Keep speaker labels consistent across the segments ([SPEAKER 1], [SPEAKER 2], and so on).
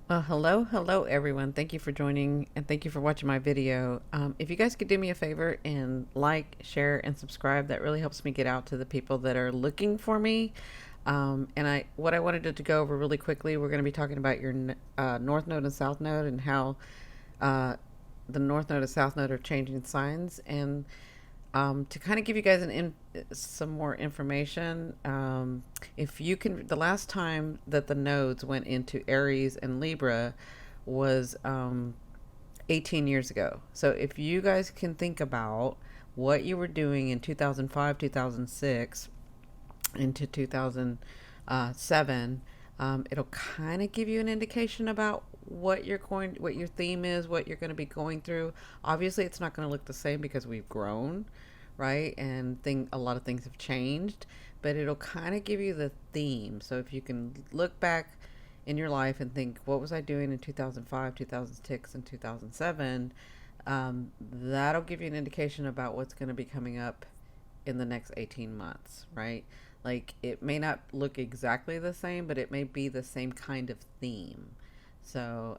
[SPEAKER 1] Hello everyone. Thank you for joining and thank you for watching my video. If you guys could do me a favor and like, share, and subscribe, that really helps me get out to the people that are looking for me. What I wanted to go over really quickly, we're going to be talking about your North Node and South Node and how uh, the North Node and South Node are changing signs. And to kind of give you guys some more information, if you can, the last time that the nodes went into Aries and Libra was 18 years ago. So if you guys can think about what you were doing in 2005, 2006 into 2007, it'll kind of give you an indication about what your theme is, what you're going to be going through. Obviously, it's not going to look the same because we've grown, right? And a lot of things have changed, but it'll kind of give you the theme. So if you can look back in your life and think, what was I doing in 2005, 2006, and 2007? That'll give you an indication about what's going to be coming up in the next 18 months, right? Like it may not look exactly the same, but it may be the same kind of theme. So,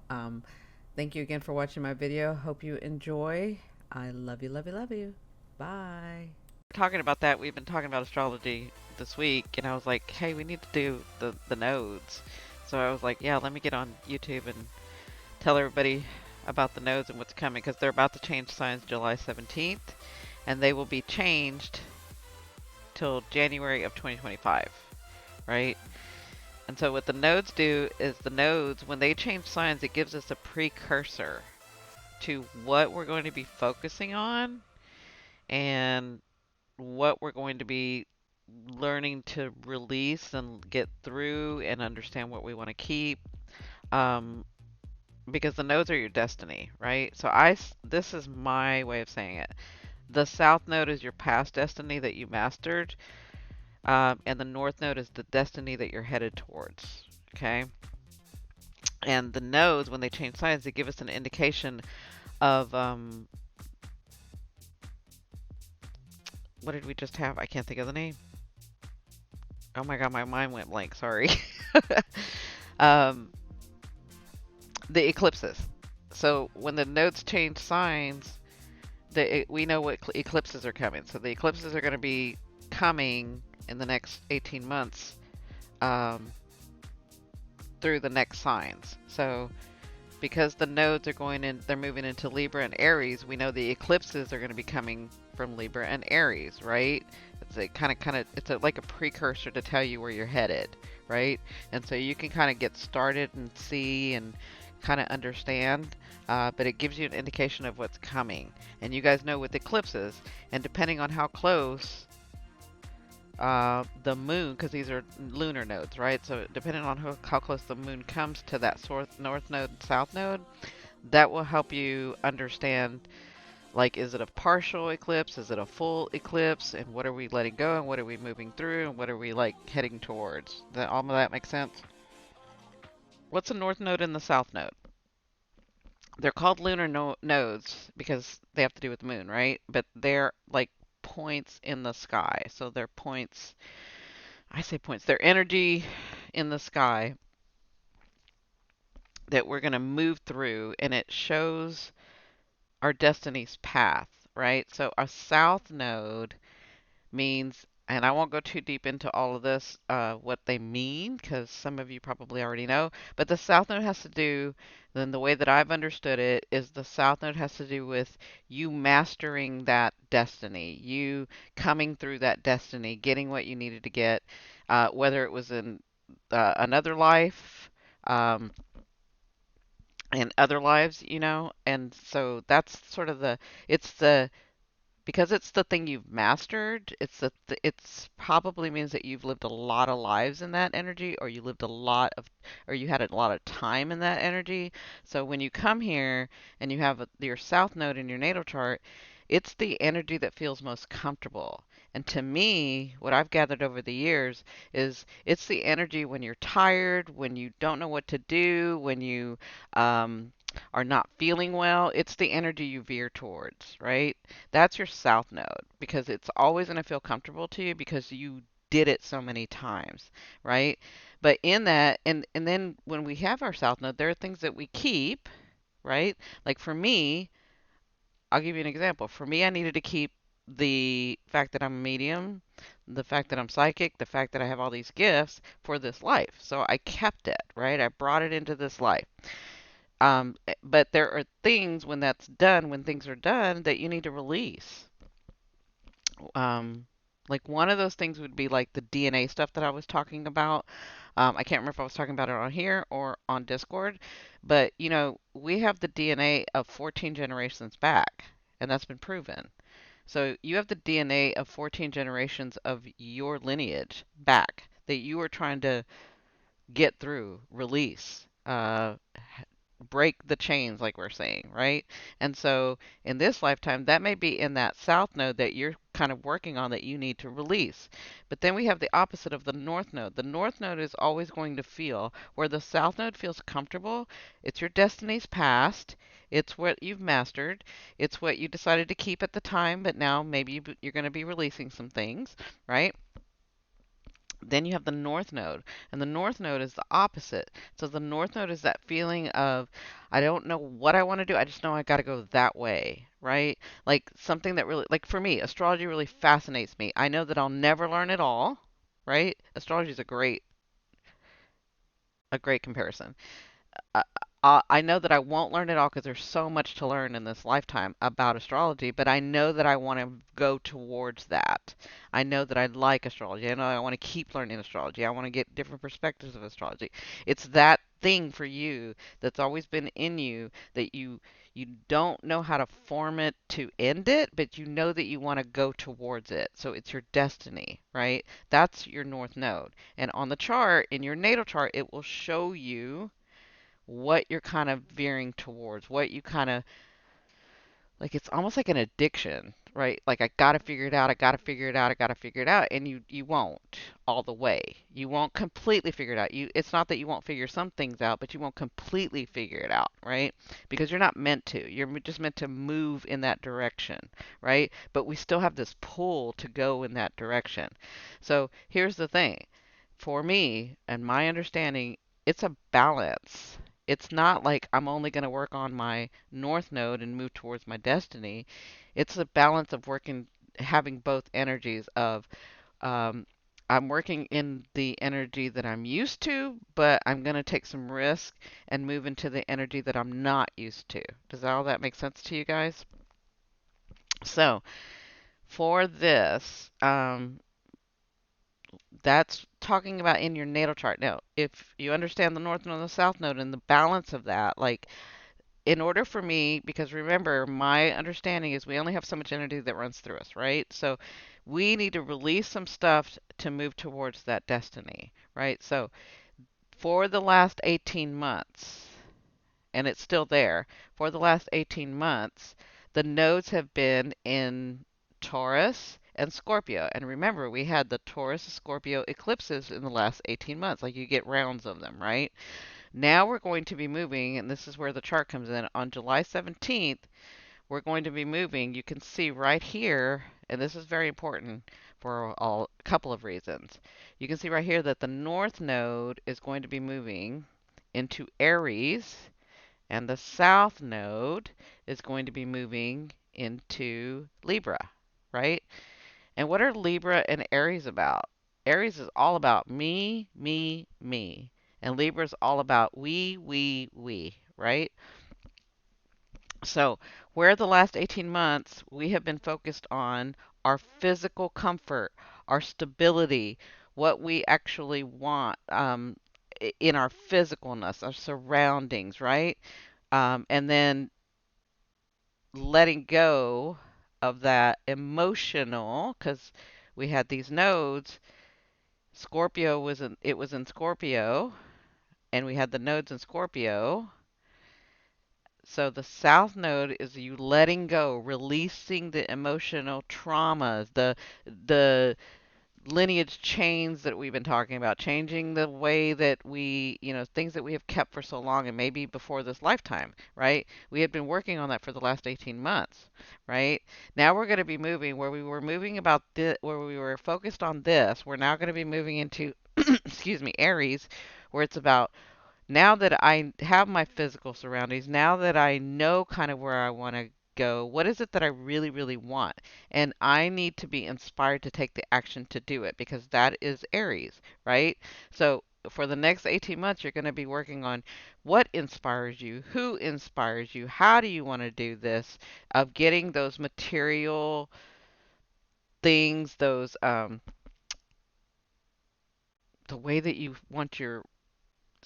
[SPEAKER 1] thank you again for watching my video. Hope you enjoy. I love you, love you, love you. Bye.
[SPEAKER 2] Talking about that, we've been talking about astrology this week, and I was like, hey, we need to do the nodes. So I was like, yeah, let me get on YouTube and tell everybody about the nodes and what's coming, because they're about to change signs July 17th, and they will be changed till January of 2025, right? And so what the nodes do is the nodes, when they change signs, it gives us a precursor to what we're going to be focusing on and what we're going to be learning to release and get through and understand what we want to keep. Um, because the nodes are your destiny, right? So this is my way of saying it. The south node is your past destiny that you mastered, and the north node is the destiny that you're headed towards. Okay, and the nodes, when they change signs, they give us an indication of what did we just have? I can't think of the name. Oh my god, my mind went blank. Sorry. um, the eclipses. So when the nodes change signs, we know what eclipses are coming. So the eclipses are going to be coming in the next 18 months um, through the next signs. So because the nodes are going in, they're moving into Libra and Aries, we know the eclipses are going to be coming from Libra and Aries, right? It's a it's like a precursor to tell you where you're headed, right? And so you can kind of get started and see and kind of understand, but it gives you an indication of what's coming. And you guys know with eclipses, and depending on how close the moon, because these are lunar nodes, right? So depending on how close the moon comes to that north node and south node, that will help you understand, like, is it a partial eclipse? Is it a full eclipse? And what are we letting go? And what are we moving through? And what are we, like, heading towards? All of that makes sense? What's the north node and the south node? They're called lunar nodes because they have to do with the moon, right? But they're like points in the sky. So they're points, I say points, they're energy in the sky that we're going to move through, and it shows our destiny's path, right? So a south node means, and I won't go too deep into all of this, what they mean, because some of you probably already know, but the South Node has to do, then the way that I've understood it is the South Node has to do with you mastering that destiny, you coming through that destiny, getting what you needed to get, whether it was in another life, um, in other lives, and so that's sort of it's the because it's the thing you've mastered, it's probably means that you've lived a lot of lives in that energy, or you had a lot of time in that energy. So when you come here and you have your south node in your natal chart, it's the energy that feels most comfortable. And to me, what I've gathered over the years is it's the energy when you're tired, when you don't know what to do, when you are not feeling well. It's the energy you veer towards, right? That's your south node because it's always going to feel comfortable to you because you did it so many times, right? But in that, and then when we have our south node, there are things that we keep, right? Like for me, I'll give you an example. For me, I needed to keep the fact that I'm a medium, the fact that I'm psychic, the fact that I have all these gifts for this life. So I kept it, right? I brought it into this life. But there are things when that's done, when things are done, that you need to release. Um, like one of those things would be like the DNA stuff that I was talking about. I can't remember if I was talking about it on here or on Discord, but we have the DNA of 14 generations back, and that's been proven. So you have the DNA of 14 generations of your lineage back that you are trying to get through, release, break the chains, like we're saying, right? And so in this lifetime, that may be in that south node that you're kind of working on that you need to release. But then we have the opposite of the north node. The north node is always going to feel where the south node feels comfortable. It's your destiny's past. It's what you've mastered. It's what you decided to keep at the time, but now maybe you're going to be releasing some things, right? Then you have the north node, and the north node is the opposite. So the north node is that feeling of, I don't know what I want to do. I just know I got to go that way, right? Like something that really, like for me, astrology really fascinates me. I know that I'll never learn it all, right? Astrology is a great comparison. uh, I know that I won't learn it all because there's so much to learn in this lifetime about astrology, but I know that I want to go towards that. I know that I like astrology. I know I want to keep learning astrology. I want to get different perspectives of astrology. It's that thing for you that's always been in you that you don't know how to form it to end it, but you know that you want to go towards it. So it's your destiny, right? That's your north node. And on the chart, in your natal chart, it will show you what you're kind of veering towards, what you kind of like. It's almost like an addiction, right? Like I got to figure it out, I got to figure it out, I got to figure it out, and you won't all the way. You won't completely figure it out. It's not that you won't figure some things out, but you won't completely figure it out, right? Because you're not meant to. You're just meant to move in that direction, right? But we still have this pull to go in that direction. So here's the thing. For me and my understanding, it's a balance. It's not like I'm only going to work on my north node and move towards my destiny. It's a balance of working, having both energies of, um, I'm working in the energy that I'm used to, but I'm going to take some risk and move into the energy that I'm not used to. Does all that make sense to you guys? So for this, that's talking about in your natal chart. Now, if you understand the north node and the south node and the balance of that, like in order for me, because remember, my understanding is we only have so much energy that runs through us, right? So we need to release some stuff to move towards that destiny, right? So for the last 18 months, and it's still there, for the last 18 months, the nodes have been in Taurus and Scorpio. And remember, we had the Taurus Scorpio eclipses in the last 18 months. Like you get rounds of them, right? Now we're going to be moving, and this is where the chart comes in. On July 17th, we're going to be moving. You can see right here, and this is very important for a couple of reasons. You can see right here that the north node is going to be moving into Aries, and the south node is going to be moving into Libra, right? And what are Libra and Aries about? Aries is all about me, me, me. And Libra is all about we, right? So, where the last 18 months we have been focused on our physical comfort, our stability, what we actually want in our physicalness, our surroundings, right? And then letting go of that emotional, because we had these nodes. Scorpio was in Scorpio, and we had the nodes in Scorpio. So the south node is you letting go, releasing the emotional traumas, the lineage chains that we've been talking about, changing the way that things that we have kept for so long and maybe before this lifetime, right? We had been working on that for the last 18 months, right? Now we're going to be moving where we were moving where we were focused on this. We're now going to be moving into excuse me, Aries, where it's about now that I have my physical surroundings, now that I know kind of where I want to go, what is it that I really, really want? And I need to be inspired to take the action to do it because that is Aries, right? So for the next 18 months, you're going to be working on what inspires you, who inspires you, how do you want to do this, of getting those material things, those, the way that you want your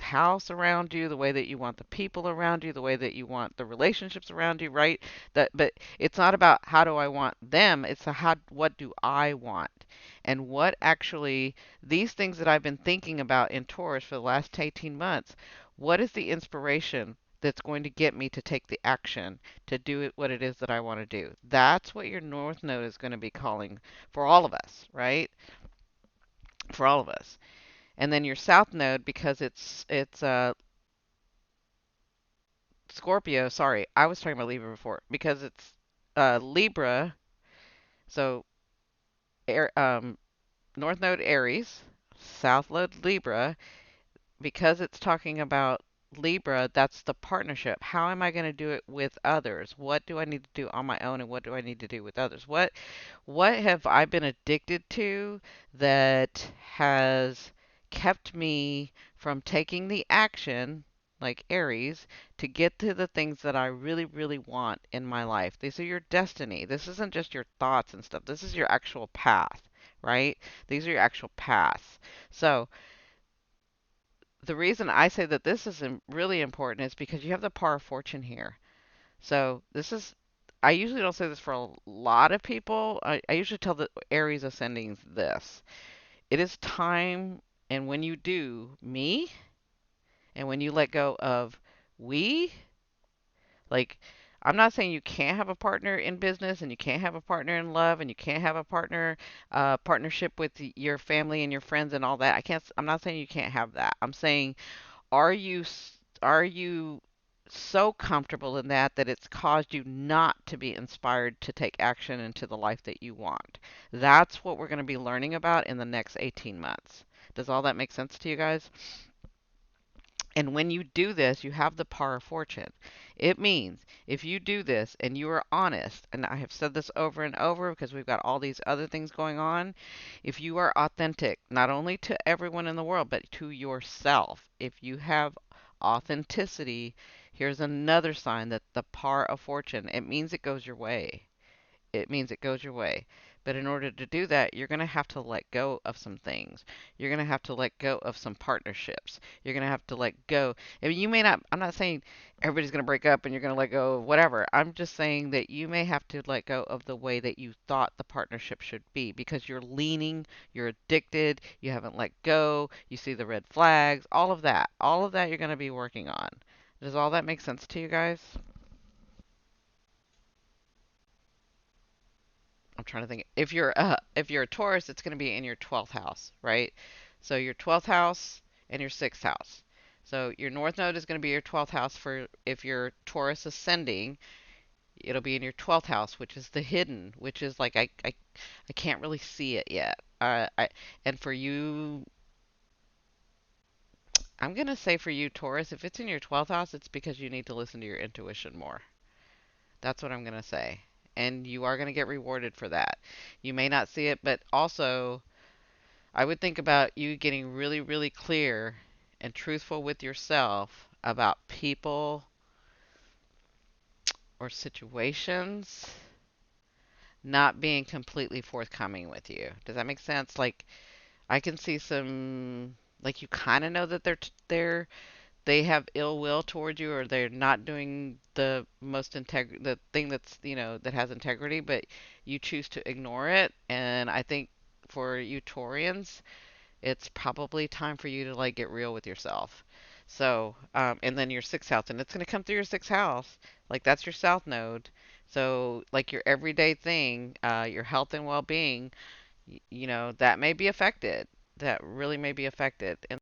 [SPEAKER 2] house around you, the way that you want the people around you, the way that you want the relationships around you, right? That, but it's not about how do I want them, it's a how what do I want? And what actually these things that I've been thinking about in Taurus for the last 18 months, what is the inspiration that's going to get me to take the action to do it what it is that I want to do? That's what your North Node is going to be calling for all of us, right? For all of us. And then your South Node, because it's Scorpio, sorry, I was talking about Libra before because it's Libra. So air, North Node Aries, South Node Libra. Because it's talking about Libra, that's the partnership. How am I going to do it with others? What do I need to do on my own, and what do I need to do with others? What have I been addicted to that has kept me from taking the action, like Aries, to get to the things that I really, really want in my life? These are your destiny. This isn't just your thoughts and stuff. This is your actual path, right? These are your actual paths. So, the reason I say that this is really important is because you have the power of fortune here. So this is, I usually don't say this for a lot of people. I usually tell the Aries ascendings this. It is time, and when you do me, and when you let go of we, like, I'm not saying you can't have a partner in business and you can't have a partner in love and you can't have a partnership with your family and your friends and all that. I'm not saying you can't have that. I'm saying are you are you so comfortable in that that it's caused you not to be inspired to take action into the life that you want? That's what we're going to be learning about in the next 18 months. Does all that make sense to you guys? And when you do this, you have the power of fortune. It means if you do this and you are honest, and I have said this over and over because we've got all these other things going on, if you are authentic, not only to everyone in the world, but to yourself, if you have authenticity, here's another sign that the power of fortune, it means it goes your way. It means it goes your way. But in order to do that, you're going to have to let go of some things. You're going to have to let go of some partnerships. You're going to have to let go. I mean, you may not, I'm not saying everybody's going to break up and you're going to let go of whatever. I'm just saying that you may have to let go of the way that you thought the partnership should be because you're leaning, you're addicted, you haven't let go, you see the red flags, all of that. All of that you're going to be working on. Does all that make sense to you guys? I'm trying to think. If you're a Taurus, it's going to be in your 12th house, right? So your 12th house and your 6th house. So your North Node is going to be your 12th house for if you're Taurus ascending, it'll be in your 12th house, which is the hidden, which is like I can't really see it yet. And for you, I'm going to say for you Taurus, if it's in your 12th house, it's because you need to listen to your intuition more. That's what I'm going to say. And you are going to get rewarded for that. You may not see it, but also I would think about you getting really, really clear and truthful with yourself about people or situations not being completely forthcoming with you. Does that make sense? Like I can see some like you kind of know that they have ill will towards you or they're not doing the thing that's, that has integrity, but you choose to ignore it. And I think for you Taurians, it's probably time for you to like get real with yourself. So, and then your sixth house, and it's going to come through your sixth house. Like that's your south node. So, like your everyday thing, your health and well being, that may be affected. That really may be affected. And